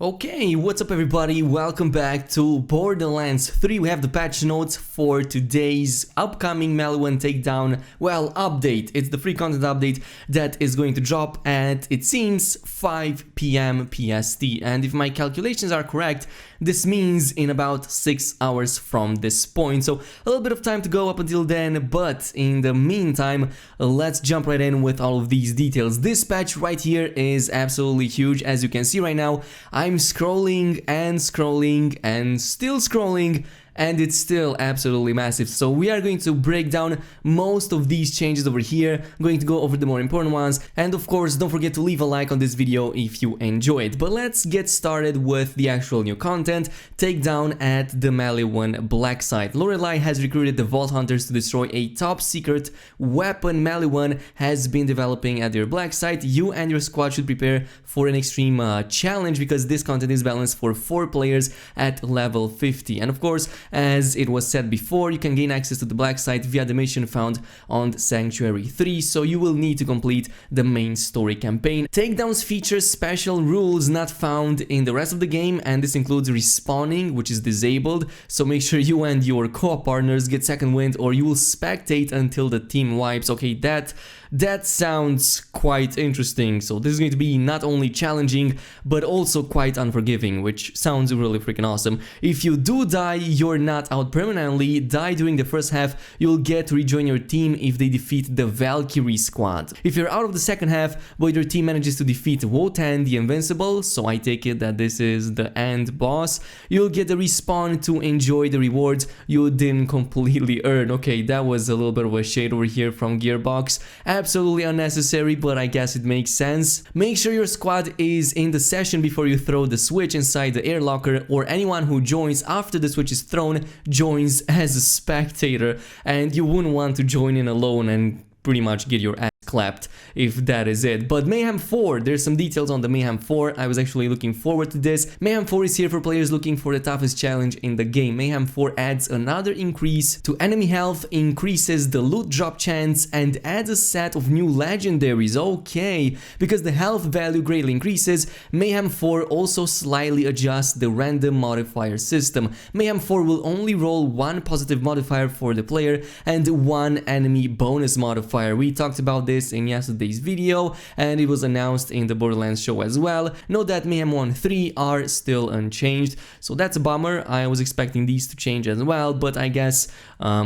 Okay, what's up everybody? Welcome back to Borderlands 3. We have the patch notes for today's upcoming Melee 1 takedown, well, update. It's the free content update that is going to drop at, it seems, 5 PM PST. And if my calculations are correct, this means in about 6 hours from this point. So a little bit of time to go up until then, but in the meantime, let's jump right in with all of these details. This patch right here is absolutely huge. As you can see right now, I'm scrolling and scrolling and still scrolling, and it's still absolutely massive. So we are going to break down most of these changes over here, going to go over the more important ones, and of course don't forget to leave a like on this video if you enjoy it. But let's get started with the actual new content, takedown at the Melee 1 Black site. Lorelei has recruited the Vault Hunters to destroy a top secret weapon Melee 1 has been developing at their Black site. You and your squad should prepare for an extreme challenge because this content is balanced for 4 players at level 50. And of course, as it was said before, you can gain access to the Black site via the mission found on Sanctuary 3, so you will need to complete the main story campaign. Takedowns feature special rules not found in the rest of the game, and this includes respawning, which is disabled, so make sure you and your co-op partners get second wind or you will spectate until the team wipes. Okay, that sounds quite interesting. So this is going to be not only challenging but also quite unforgiving, which sounds really freaking awesome. If you do die, you're not out permanently. Die during the first half, you'll get to rejoin your team if they defeat the Valkyrie squad. If you're out of the second half but your team manages to defeat Wotan the Invincible, so I take it that this is the end boss, you'll get the respawn to enjoy the rewards you didn't completely earn. Okay, that was a little bit of a shade over here from Gearbox. Absolutely unnecessary, but I guess it makes sense. Make sure your squad is in the session before you throw the switch inside the air locker, or anyone who joins after the switch is thrown joins as a spectator, and you wouldn't want to join in alone and pretty much get your ass clapped if that is it. But Mayhem 4, there's some details on the Mayhem 4. I was actually looking forward to this. Mayhem 4 is here for players looking for the toughest challenge in the game. Mayhem 4 adds another increase to enemy health, increases the loot drop chance, and adds a set of new legendaries. Okay, because the health value greatly increases, Mayhem 4 also slightly adjusts the random modifier system. Mayhem 4 will only roll 1 positive modifier for the player and 1 enemy bonus modifier. We talked about this in yesterday's video, and it was announced in the Borderlands show as well. Note that Mayhem 1 3 are still unchanged, so that's a bummer. I was expecting these to change as well, but I guess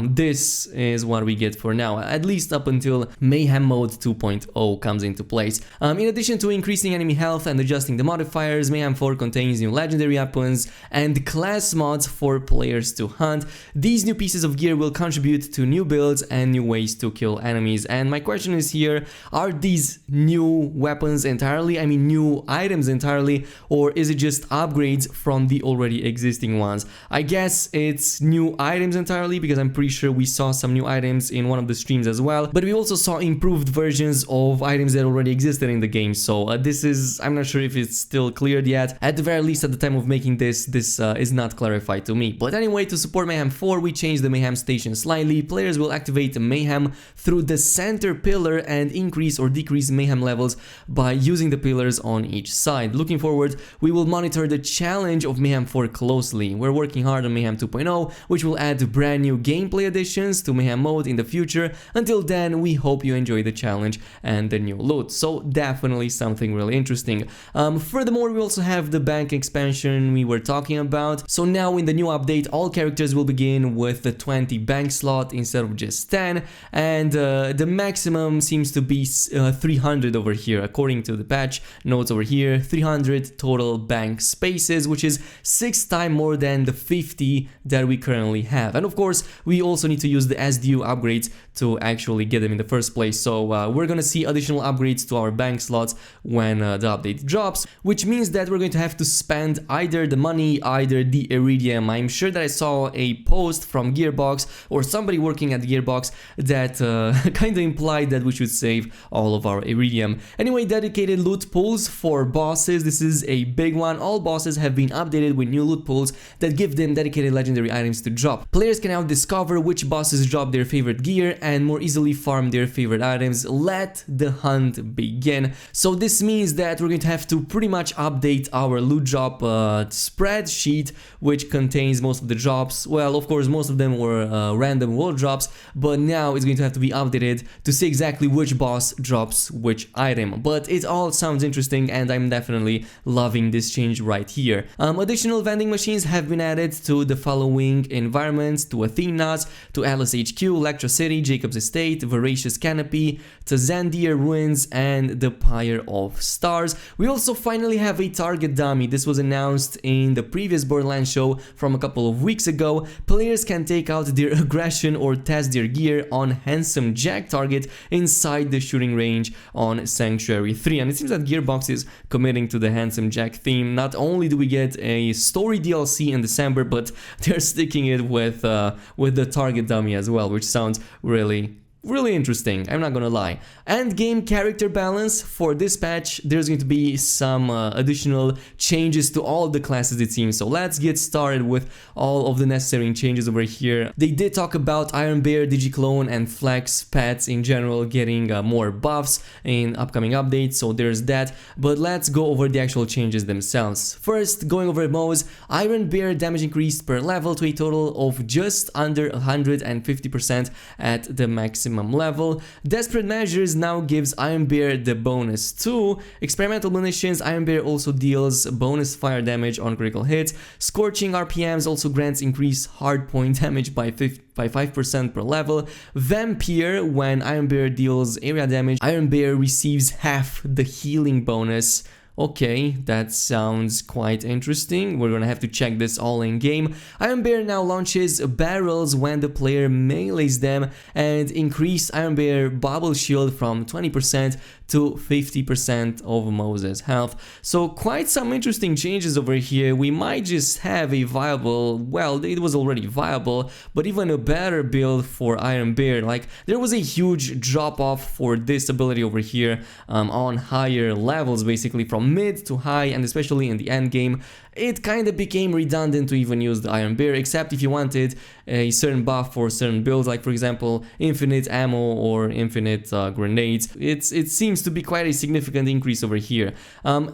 this is what we get for now, at least up until Mayhem Mode 2.0 comes into place. In addition to increasing enemy health and adjusting the modifiers, Mayhem 4 contains new legendary weapons and class mods for players to hunt. These new pieces of gear will contribute to new builds and new ways to kill enemies. And my question is here, are these new weapons entirely, I mean new items entirely, or is it just upgrades from the already existing ones? I guess it's new items entirely, because I'm pretty sure we saw some new items in one of the streams as well, but we also saw improved versions of items that already existed in the game. So this is, I'm not sure if it's still cleared yet. At the very least, at the time of making this is not clarified to me. But anyway, to support Mayhem 4, we changed the Mayhem station slightly. Players will activate Mayhem through the center pillar and increase or decrease Mayhem levels by using the pillars on each side. Looking forward, we will monitor the challenge of Mayhem 4 closely. We're working hard on Mayhem 2.0, which will add brand new gameplay additions to Mayhem mode in the future. Until then, we hope you enjoy the challenge and the new loot. So definitely something really interesting. Furthermore, we also have the bank expansion we were talking about. So now in the new update, all characters will begin with the 20 bank slot instead of just 10, and the maximum seems to be 300 over here, according to the patch notes over here. 300 total bank spaces, which is 6 times more than the 50 that we currently have. And of course, we also need to use the SDU upgrades to actually get them in the first place. So we're gonna see additional upgrades to our bank slots when the update drops, which means that we're going to have to spend either the money, either the Iridium. I'm sure that I saw a post from Gearbox or somebody working at Gearbox that kind of implied that we should save all of our iridium. Anyway, dedicated loot pools for bosses. This is a big one. All bosses have been updated with new loot pools that give them dedicated legendary items to drop. Players can now discover which bosses drop their favorite gear and more easily farm their favorite items. Let the hunt begin. So this means that we're going to have to pretty much update our loot drop spreadsheet, which contains most of the drops. Well, of course, most of them were random world drops, but now it's going to have to be updated to see exactly which boss drops which item. But it all sounds interesting, and I'm definitely loving this change right here. Additional vending machines have been added to the following environments: to Athena's, to Alice HQ, Electro City, Jacob's Estate, Voracious Canopy, to Zandir Ruins, and the Pyre of Stars. We also finally have a target dummy. This was announced in the previous Borderlands show from a couple of weeks ago. Players can take out their aggression or test their gear on Handsome Jack target inside the shooting range on Sanctuary 3. And it seems that Gearbox is committing to the Handsome Jack theme. Not only do we get a story DLC in December, but they're sticking it with the target dummy as well, which sounds really interesting, I'm not gonna lie. And game character balance. For this patch, there's going to be some additional changes to all the classes, it seems. So let's get started with all of the necessary changes over here. They did talk about Iron Bear, Digiclone, and Flex pets in general getting more buffs in upcoming updates, so there's that. But let's go over the actual changes themselves. First, going over modes, Iron Bear damage increased per level to a total of just under 150% at the maximum level. Desperate Measures now gives Iron Bear the bonus 2. Experimental Munitions, Iron Bear also deals bonus fire damage on critical hits. Scorching RPMs also grants increased hardpoint damage by 5% per level. Vampire, when Iron Bear deals area damage, Iron Bear receives half the healing bonus. Okay, that sounds quite interesting. We're gonna have to check this all in game. Iron Bear now launches barrels when the player melees them and increase Iron Bear bubble shield from 20% to 50% of Moses' health. So quite some interesting changes over here. We might just have a viable, well, it was already viable, but even a better build for Iron Bear. Like, there was a huge drop off for this ability over here on higher levels, basically from mid to high, and especially in the end game. It kind of became redundant to even use the Iron Bear, except if you wanted a certain buff for certain builds, like for example infinite ammo or infinite grenades. It seems to be quite a significant increase over here.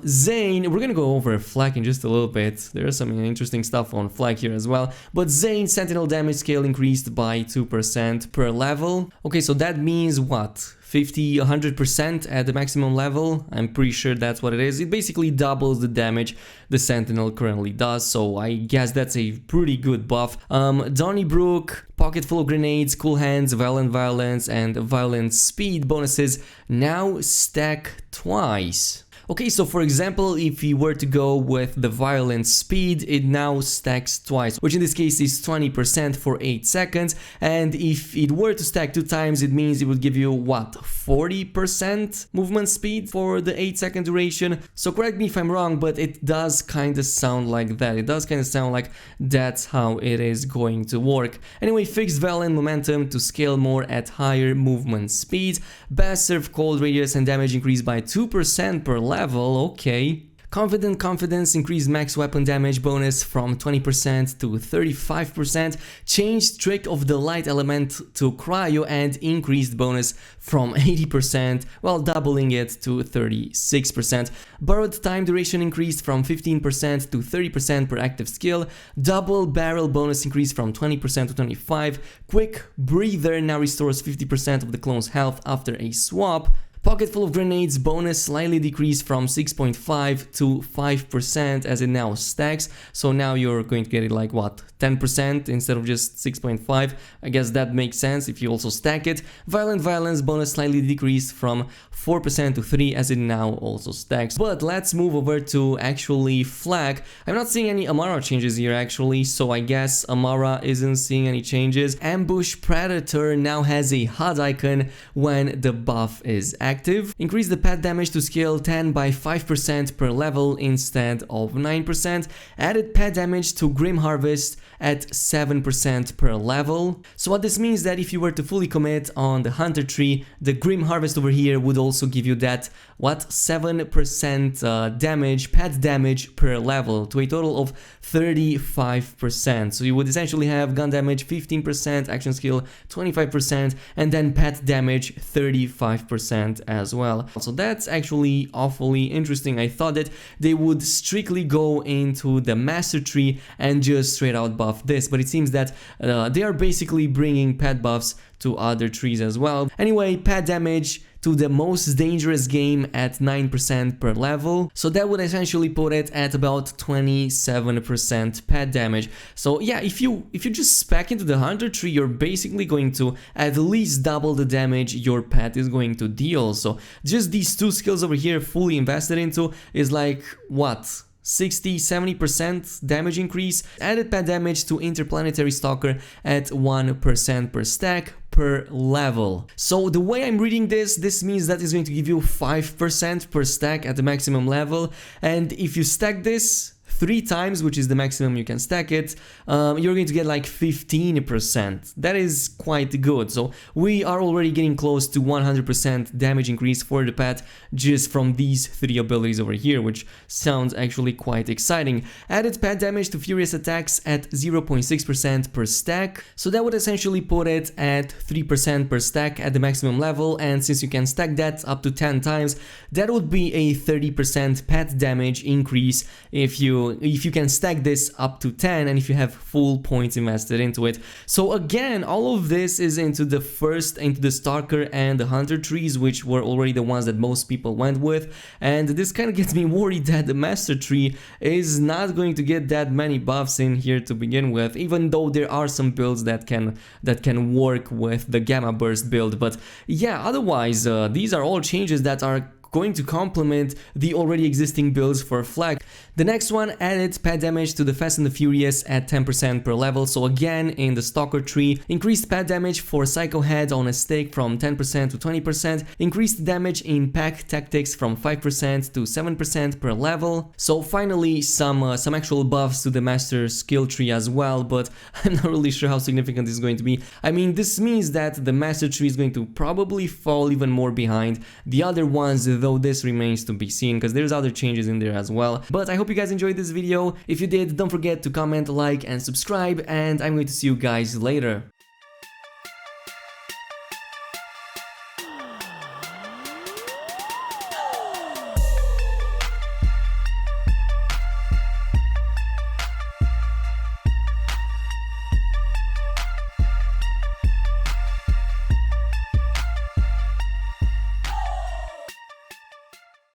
Zane, we're gonna go over Flak in just a little bit. There's some interesting stuff on Flak here as well. But Zane Sentinel damage scale increased by 2% per level. Okay, so that means what? 100% at the maximum level. I'm pretty sure that's what it is. It basically doubles the damage the Sentinel currently does, so I guess that's a pretty good buff. Donnybrook, pocket full of grenades, cool hands, violent violence, and violent speed bonuses now stack twice. Okay, so for example, if we were to go with the violent speed, it now stacks twice, which in this case is 20% for 8 seconds. And if it were to stack 2 times, it means it would give you, what, 40% movement speed for the 8-second duration? So correct me if I'm wrong, but it does kind of sound like that. It does kind of sound like that's how it is going to work. Anyway, fixed violent momentum to scale more at higher movement speed. Bass serve cold radius and damage increased by 2% per level. Okay. Confident Confidence increased max weapon damage bonus from 20% to 35%, changed Trick of the Light element to Cryo and increased bonus from 80%, while doubling it to 36%. Borrowed Time duration increased from 15% to 30% per active skill, double barrel bonus increased from 20% to 25%, Quick Breather now restores 50% of the clone's health after a swap. Pocket full of grenades bonus slightly decreased from 6.5 to 5% as it now stacks. So now you're going to get it like what, 10% instead of just 6.5. I guess that makes sense if you also stack it. Violent violence bonus slightly decreased from 4% to 3 as it now also stacks. But let's move over to actually Flag. I'm not seeing any Amara changes here actually, so I guess Amara isn't seeing any changes. Ambush Predator now has a HUD icon when the buff is active. Increase the pet damage to skill 10 by 5% per level instead of 9%. Added pet damage to Grim Harvest at 7% per level. So what this means that if you were to fully commit on the Hunter tree, the Grim Harvest over here would also give you that, 7% damage, pet damage per level, to a total of 35%. So you would essentially have gun damage 15%, action skill 25%, and then pet damage 35% as well. So that's actually awfully interesting. I thought that they would strictly go into the master tree and just straight out buff this, but it seems that they are basically bringing pet buffs to other trees as well. Anyway, pet damage to the most dangerous game at 9% per level, so that would essentially put it at about 27% pet damage. So yeah, if you just spec into the Hunter tree, you're basically going to at least double the damage your pet is going to deal. So just these two skills over here fully invested into is like, what, 60-70% damage increase. Added pet damage to Interplanetary Stalker at 1% per stack per level. So the way I'm reading this means that it's going to give you 5% per stack at the maximum level, and if you stack this 3 times, which is the maximum you can stack it, you're going to get like 15%. That is quite good. So we are already getting close to 100% damage increase for the pet just from these 3 abilities over here, which sounds actually quite exciting. Added pet damage to furious attacks at 0.6% per stack. So that would essentially put it at 3% per stack at the maximum level, and since you can stack that up to 10 times, that would be a 30% pet damage increase if you can stack this up to 10 and if you have full points invested into it. So again, all of this is into the Stalker and the Hunter trees, which were already the ones that most people went with, and this kind of gets me worried that the Master tree is not going to get that many buffs in here to begin with, even though there are some builds that can work with the Gamma Burst build. But yeah, otherwise these are all changes that are going to complement the already existing builds for Flag. The next one added pet damage to the Fast and the Furious at 10% per level. So again, in the Stalker tree, increased pet damage for Psycho Head on a stick from 10% to 20%, increased damage in Pack Tactics from 5% to 7% per level. So finally, some actual buffs to the Master skill tree as well, but I'm not really sure how significant this is going to be. I mean, this means that the Master tree is going to probably fall even more behind the other ones, though this remains to be seen because there's other changes in there as well. But I hope you guys enjoyed this video. If you did, don't forget to comment, like, and subscribe, and I'm going to see you guys later.